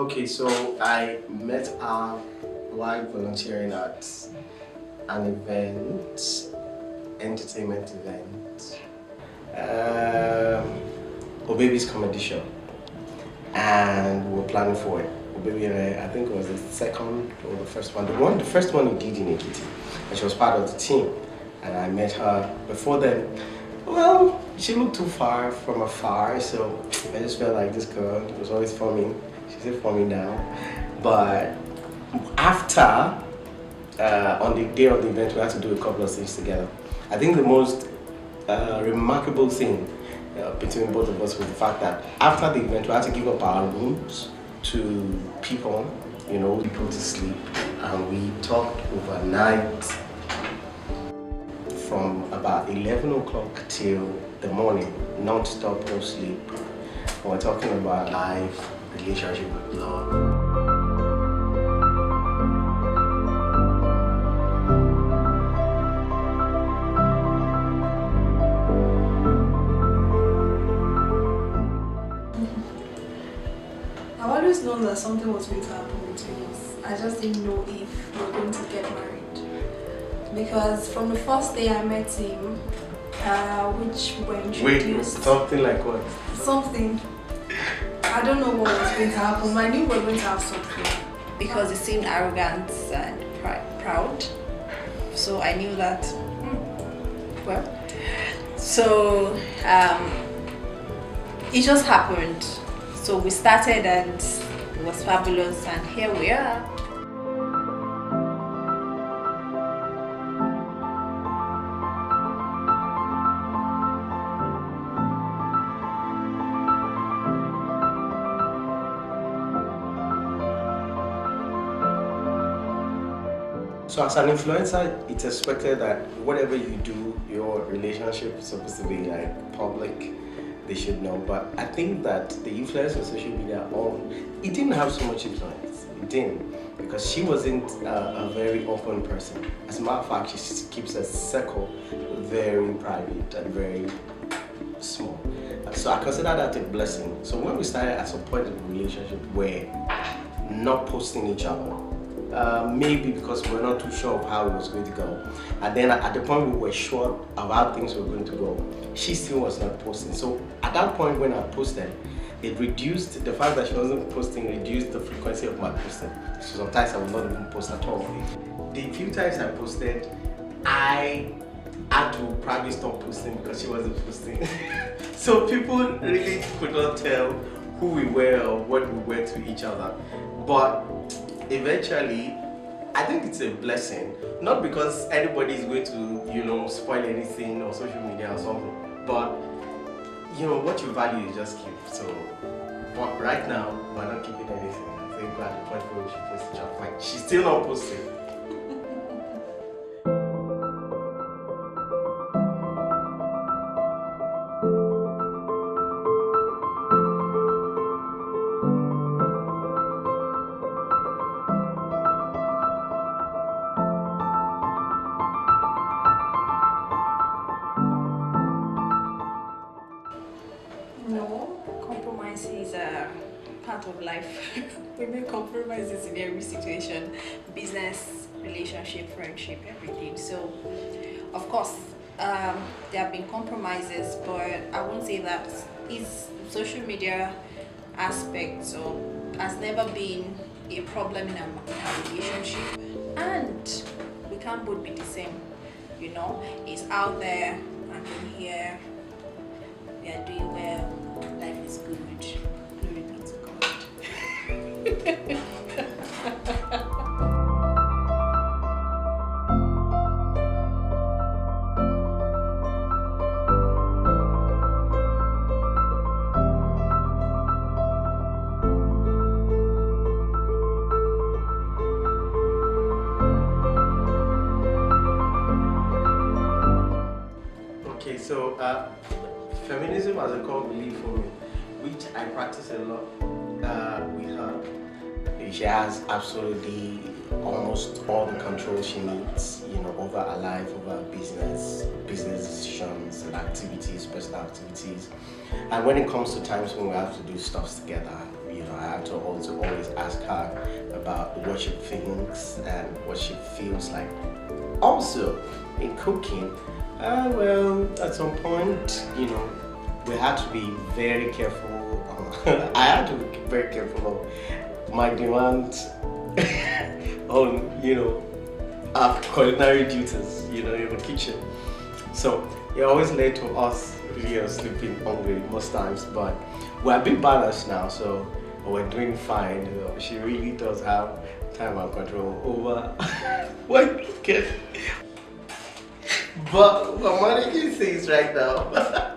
Okay, so I met her while volunteering at an event, entertainment event, Obaby's comedy show, and we were planning for it. Obaby and I think it was the second or the first one. The first one we did in Ekiti, and she was part of the team. And I met her before then. Well, she looked too far from afar, so I just felt like this girl was always forming. She's still forming now. But after, on the day of the event, we had to do a couple of things together. I think the most remarkable thing between both of us was the fact that after the event, we had to give up our rooms to people, people to sleep. And we talked overnight from about 11 o'clock till the morning, non-stop, no sleep. We're talking about life, relationship, love. I've always known that something was going to happen between us. I just didn't know if we were going to get married. Because from the first day I met him, which we were introduced. Wait, something like what? Something. I don't know what was going to happen. I knew we were going to have something. Because he seemed arrogant and proud. So I knew that, well. So it just happened. So we started and it was fabulous, and here we are. So as an influencer, it's expected that whatever you do, your relationship is supposed to be like public. They should know. But I think that the influence on social media it didn't have so much influence. It didn't, because she wasn't a very open person. As a matter of fact, she keeps her circle very private and very small. So I consider that a blessing. So when we started at some point in the relationship, we're not posting each other. Maybe because we're not too sure of how it was going to go. And then at the point we were sure of how things were going to go, she still was not posting. So at that point when I posted, it reduced, the fact that she wasn't posting reduced the frequency of my posting. So sometimes I would not even post at all. The few times I posted, I had to probably stop posting because she wasn't posting. So people really could not tell who we were or what we were to each other. But eventually, I think it's a blessing. Not because anybody is going to, spoil anything on social media or something, but what you value, you just keep. So, but right now, we're not keeping anything. I think we're at the point where we should post each other. Like, she's still not posting. Part of life. We make compromises in every situation, business, relationship, friendship, everything. So of course there have been compromises, but I won't say that is social media aspect has never been a problem in our relationship, and we can't both be the same. It's out there and in here. We are doing well, life is good. Okay, so feminism as a core belief for me, which I practice a lot with her. She has absolutely almost all the control she needs, over her life, over her business decisions and activities, personal activities. And when it comes to times when we have to do stuff together, I I had to also always ask her about what she thinks and what she feels like. Also, in cooking, well, at some point, we had to be very careful. I had to be very careful of my demands on, our culinary duties, in the kitchen. So it always led to us sleeping hungry most times, but we're a bit balanced now, so we're doing fine. She really does have time and control over what we get. But we're managing things right now.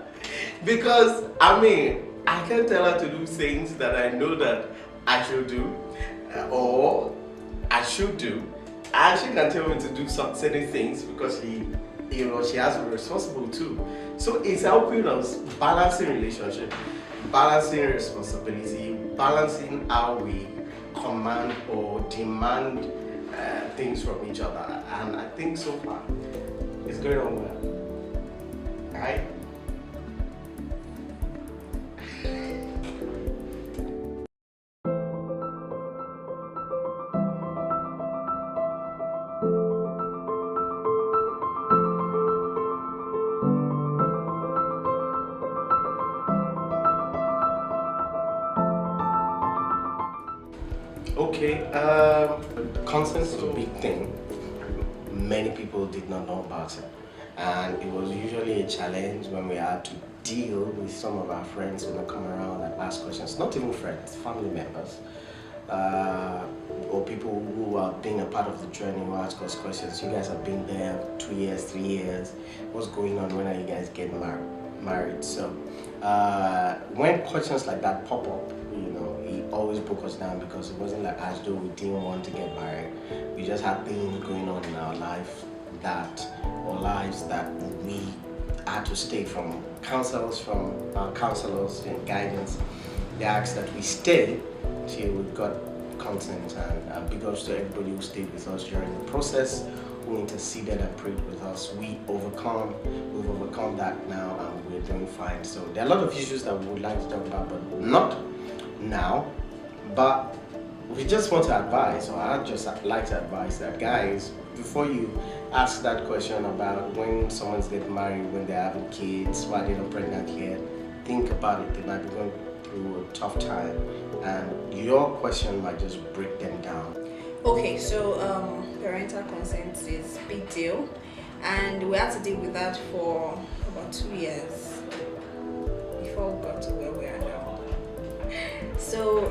Because, I can tell her to do things that I know that I should do, or I should do. And she can tell me to do some certain things because she has to be responsible too. So it's helping us balancing relationship, balancing responsibility, balancing how we command or demand things from each other. And I think so far it's going on well. Right? Okay, consent is a big thing. Many people did not know about it, and it was usually a challenge when we had to deal with some of our friends who would come around and ask questions. Not even friends, family members, or people who have been a part of the journey who ask us questions. You guys have been there 2 years, 3 years. What's going on? When are you guys getting married? So when questions like that pop up, he always broke us down because it wasn't like as though we didn't want to get married. We just had things going on in our lives that we had to stay from counselors and guidance. They asked that we stay till we got consent, and because to everybody who stayed with us during the process, who interceded and prayed with us, we've overcome that now, and we're doing fine. So there are a lot of issues that we would like to talk about, but not now. But we just want to advise, or I'd just like to advise that, guys, before you ask that question about when someone's getting married, when they're having kids, why they're not pregnant yet, think about it. They might be going through a tough time, and your question might just break them down. Okay, so parental consent is a big deal, and we had to deal with that for about 2 years before we got to where we are now. So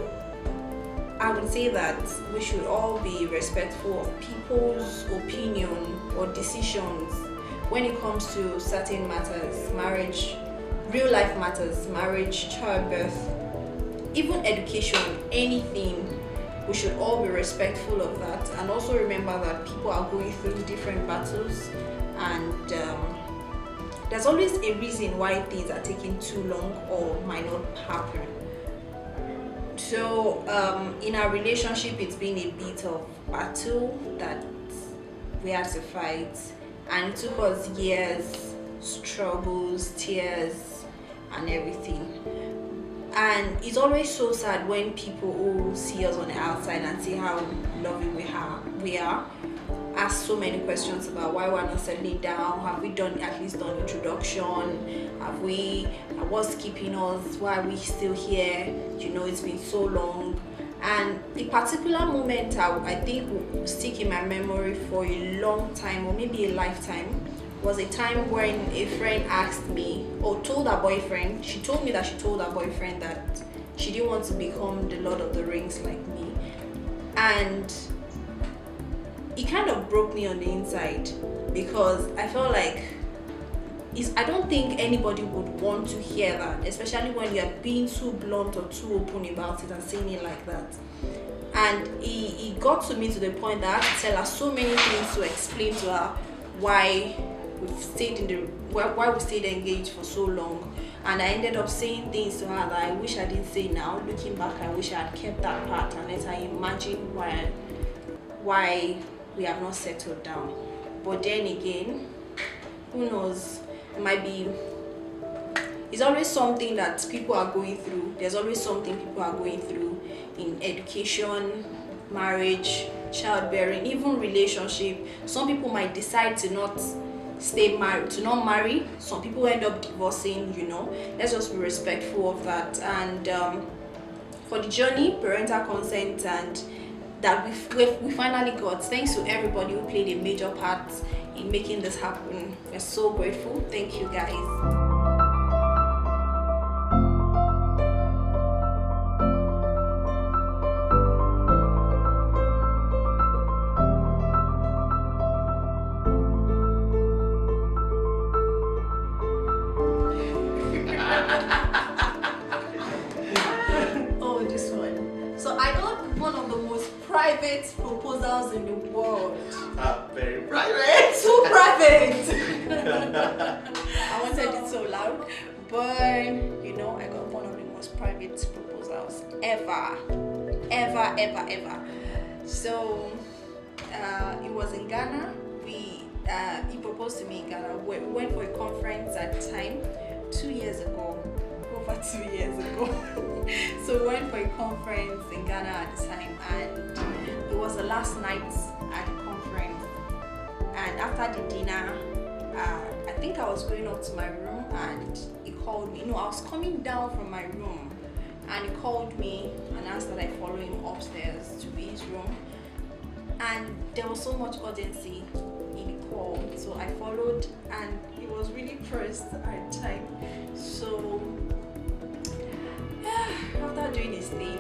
I would say that we should all be respectful of people's opinion or decisions when it comes to certain matters, marriage, real life matters, marriage, childbirth, even education, anything. We should all be respectful of that, and also remember that people are going through different battles, and there's always a reason why things are taking too long or might not happen. So in our relationship, it's been a bit of battle that we had to fight, and it took us years, struggles, tears, and everything. And it's always so sad when people who see us on the outside and see how loving we are, ask so many questions about why we're not settling down. Have we at least done introduction? What's keeping us? Why are we still here? It's been so long. And a particular moment I think will stick in my memory for a long time, or maybe a lifetime, was a time when a friend asked me, or told her boyfriend, she told me that she told her boyfriend that she didn't want to become the Lord of the Rings like me. And it kind of broke me on the inside, because I felt like I don't think anybody would want to hear that, especially when you're being too blunt or too open about it and saying it like that. And it got to me to the point that I had to tell her so many things to explain to her why we stayed engaged for so long. And I ended up saying things to her that I wish I didn't say now. Looking back, I wish I had kept that part and let her imagine why we have not settled down. But then again, who knows? it's always something that people are going through. There's always something people are going through in education, marriage, childbearing, even relationship. Some people might decide to not stay married, to not marry. Some people end up divorcing, you know. Let's just be respectful of that. And for the journey, parental consent, and that we finally got, thanks to everybody who played a major part in making this happen. We're so grateful. Thank you guys. Private proposals in the world. Very private. Too private. I wanted it so loud, but you know, I got one of the most private proposals ever. So it was in Ghana. He proposed to me in Ghana. We went for a conference at the time, 2 years ago. Over 2 years ago. So we went for a conference in Ghana at the time, and it was the last night at the conference. And after the dinner, I think I was going up to my room, and he called me. No, I was coming down from my room, and he called me and asked that I follow him upstairs to his room. And there was so much urgency in the call, so I followed, and he was really pressed at the time. So after doing his thing,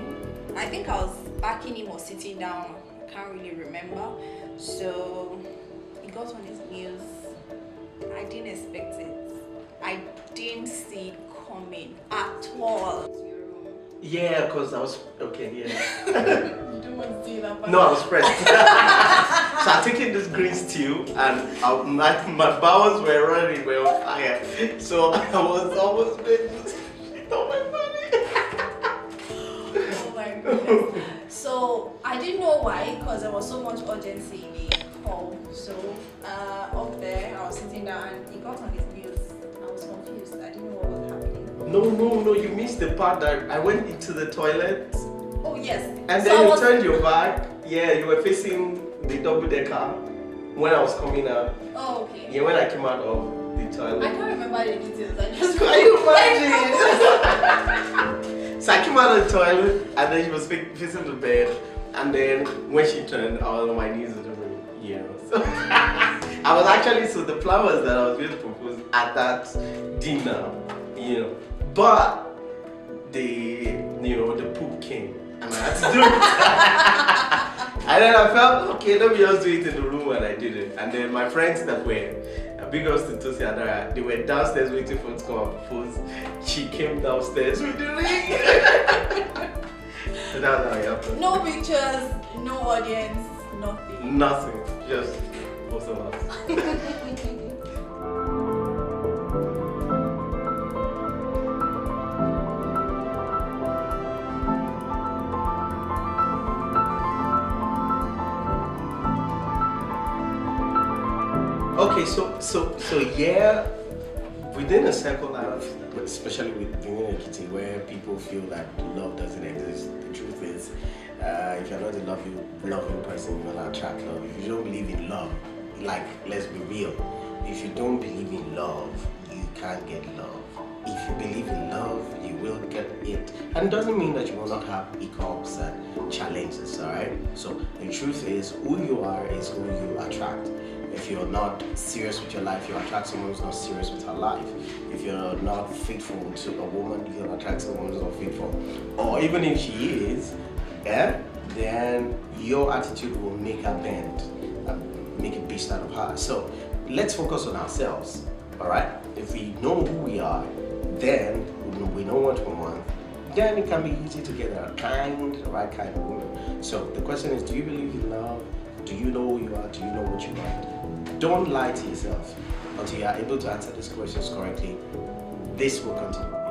I think I was backing him or sitting down, I can't really remember. So he got on his knees. I didn't expect it. I didn't see it coming at all. Yeah, because I was okay. Yeah. You don't want to see that part? No, I was pressed. So I'm taking this green stew, and my bowels were running, were on fire. So I was almost going to shit on my body. Oh my goodness. So I didn't know why, because there was so much urgency in the call. So up there, I was sitting down, and he got on his knees. I was confused. I didn't know what was happening. No, you missed the part that I went into the toilet. Oh yes. And then you turned your back. Yeah, you were facing the double-decker when I was coming out. Oh, okay. Yeah, when I came out of the toilet. I can't remember the details. I just Can you imagine? So I came out of the toilet, and then she was facing the bed. And then when she turned, I was on my knees in the room. You know. So I was actually, so the plan was that I was going to propose at that dinner. You know. But the poop came, and I had to do it. And then I felt, okay, let me just do it in the room, and I did it. And then my friends that were big ups to Tosi and Dara, they were downstairs waiting for it to come and propose. She came downstairs with the ring. So that's how it happened. No pictures, no audience, nothing. Nothing, just both of us. Okay, so yeah, within a circle, especially with community where people feel that love doesn't exist. The truth is, if you're not a loving person, you will not attract love. If you don't believe in love, like, let's be real, if you don't believe in love, you can't get love. If you believe in love, you will get it. And it doesn't mean that you will not have hiccups and challenges, alright? So the truth is, who you are is who you attract. If you're not serious with your life, you attract someone who's not serious with her life. If you're not faithful to a woman, you'll attract someone who's not faithful. Or even if she is, then your attitude will make her bend, make a beast out of her. So let's focus on ourselves, all right? If we know who we are, then we know what we want. Then it can be easy to get the right kind of woman. So the question is, do you believe in love? Do you know who you are? Do you know what you want? Don't lie to yourself. Until you are able to answer these questions correctly, this will continue.